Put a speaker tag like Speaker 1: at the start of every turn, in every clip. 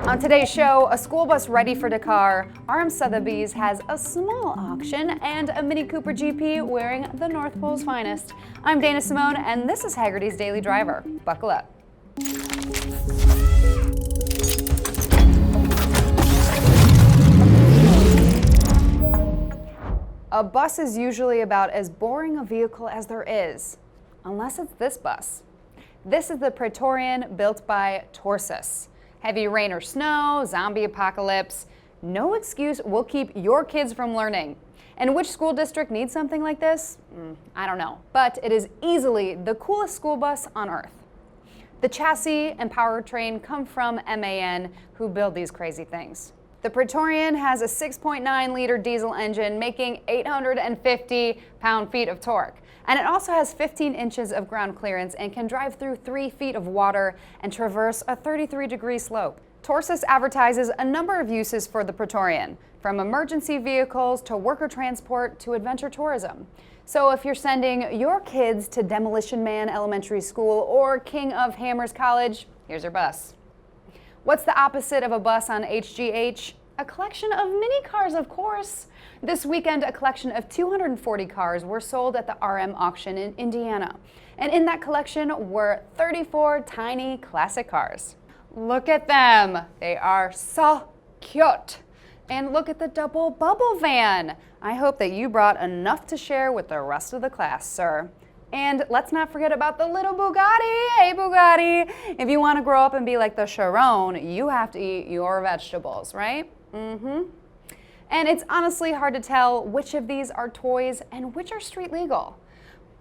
Speaker 1: On today's show, a school bus ready for Dakar, RM Sotheby's has a small auction, and a Mini Cooper GP wearing the North Pole's finest. I'm Dana Simone, and this is Hagerty's Daily Driver. Buckle up. A bus is usually about as boring a vehicle as there is, unless it's this bus. This is the Praetorian, built by TORSUS. Heavy rain or snow, zombie apocalypse, no excuse will keep your kids from learning. And which school district needs something like this? I don't know, but it is easily the coolest school bus on earth. The chassis and powertrain come from MAN, who build these crazy things. The Praetorian has a 6.9-liter diesel engine making 850 pound-feet of torque. And it also has 15 inches of ground clearance and can drive through 3 feet of water and traverse a 33-degree slope. TORSUS advertises a number of uses for the Praetorian, from emergency vehicles to worker transport to adventure tourism. So if you're sending your kids to Demolition Man Elementary School or King of Hammers College, here's your bus. What's the opposite of a bus on HGH? A collection of mini cars, of course. This weekend, a collection of 240 cars were sold at the RM auction in Indiana. And in that collection were 34 tiny classic cars. Look at them. They are so cute. And look at the double bubble van. I hope that you brought enough to share with the rest of the class, sir. And let's not forget about the little Bugatti. Hey, Bugatti. If you want to grow up and be like the Sharon, you have to eat your vegetables, right? And it's honestly hard to tell which of these are toys and which are street legal.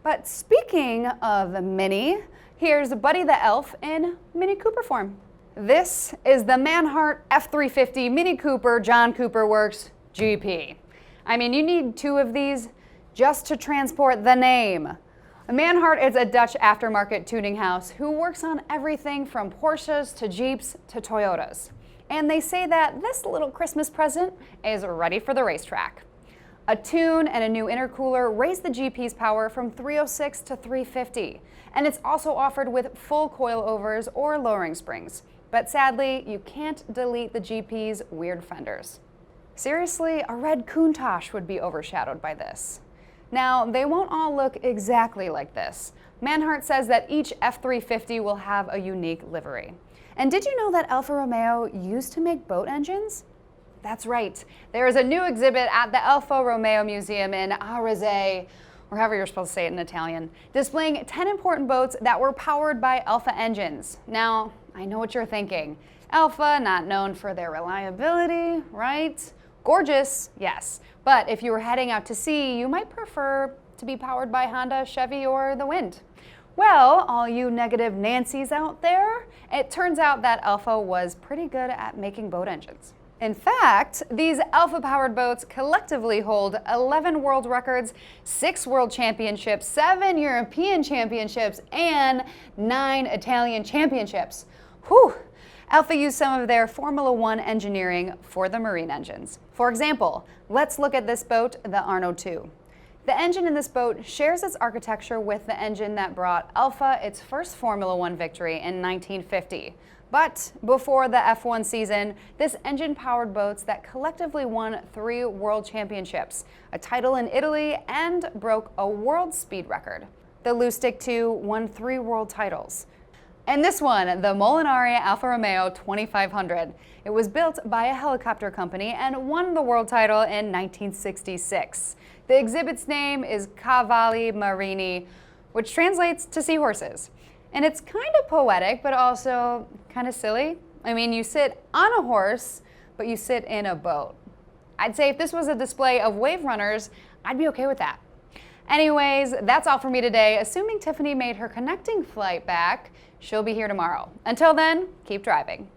Speaker 1: But speaking of Mini, here's Buddy the Elf in Mini Cooper form. This is the Manhart F350 Mini Cooper John Cooper Works GP. I mean, you need 2 of these just to transport the name. Manhart is a Dutch aftermarket tuning house who works on everything from Porsches to Jeeps to Toyotas. And they say that this little Christmas present is ready for the racetrack. A tune and a new intercooler raise the GP's power from 306 to 350. And it's also offered with full coilovers or lowering springs. But sadly, you can't delete the GP's weird fenders. Seriously, a red Countach would be overshadowed by this. Now, they won't all look exactly like this. Manhart says that each F350 will have a unique livery. And did you know that Alfa Romeo used to make boat engines? That's right. There is a new exhibit at the Alfa Romeo Museum in Hagerty, or however you're supposed to say it in Italian, displaying 10 important boats that were powered by Alfa engines. Now, I know what you're thinking. Alfa, not known for their reliability, right? Gorgeous, yes. But if you were heading out to sea, you might prefer to be powered by Honda, Chevy, or the wind. Well, all you negative Nancys out there, it turns out that Alfa was pretty good at making boat engines. In fact, these Alfa-powered boats collectively hold 11 world records, 6 world championships, 7 European championships, and 9 Italian championships. Whew! Alfa used some of their Formula One engineering for the marine engines. For example, let's look at this boat, the Arno II. The engine in this boat shares its architecture with the engine that brought Alfa its first Formula One victory in 1950. But before the F1 season, this engine powered boats that collectively won 3 world championships, a title in Italy, and broke a world speed record. The Lustig II won 3 world titles. And this one, the Molinari Alfa Romeo 2500. It was built by a helicopter company and won the world title in 1966. The exhibit's name is Cavalli Marini, which translates to seahorses. And it's kind of poetic, but also kind of silly. I mean, you sit on a horse, but you sit in a boat. I'd say if this was a display of wave runners, I'd be okay with that. Anyways, that's all for me today. Assuming Tiffany made her connecting flight back, she'll be here tomorrow. Until then, keep driving.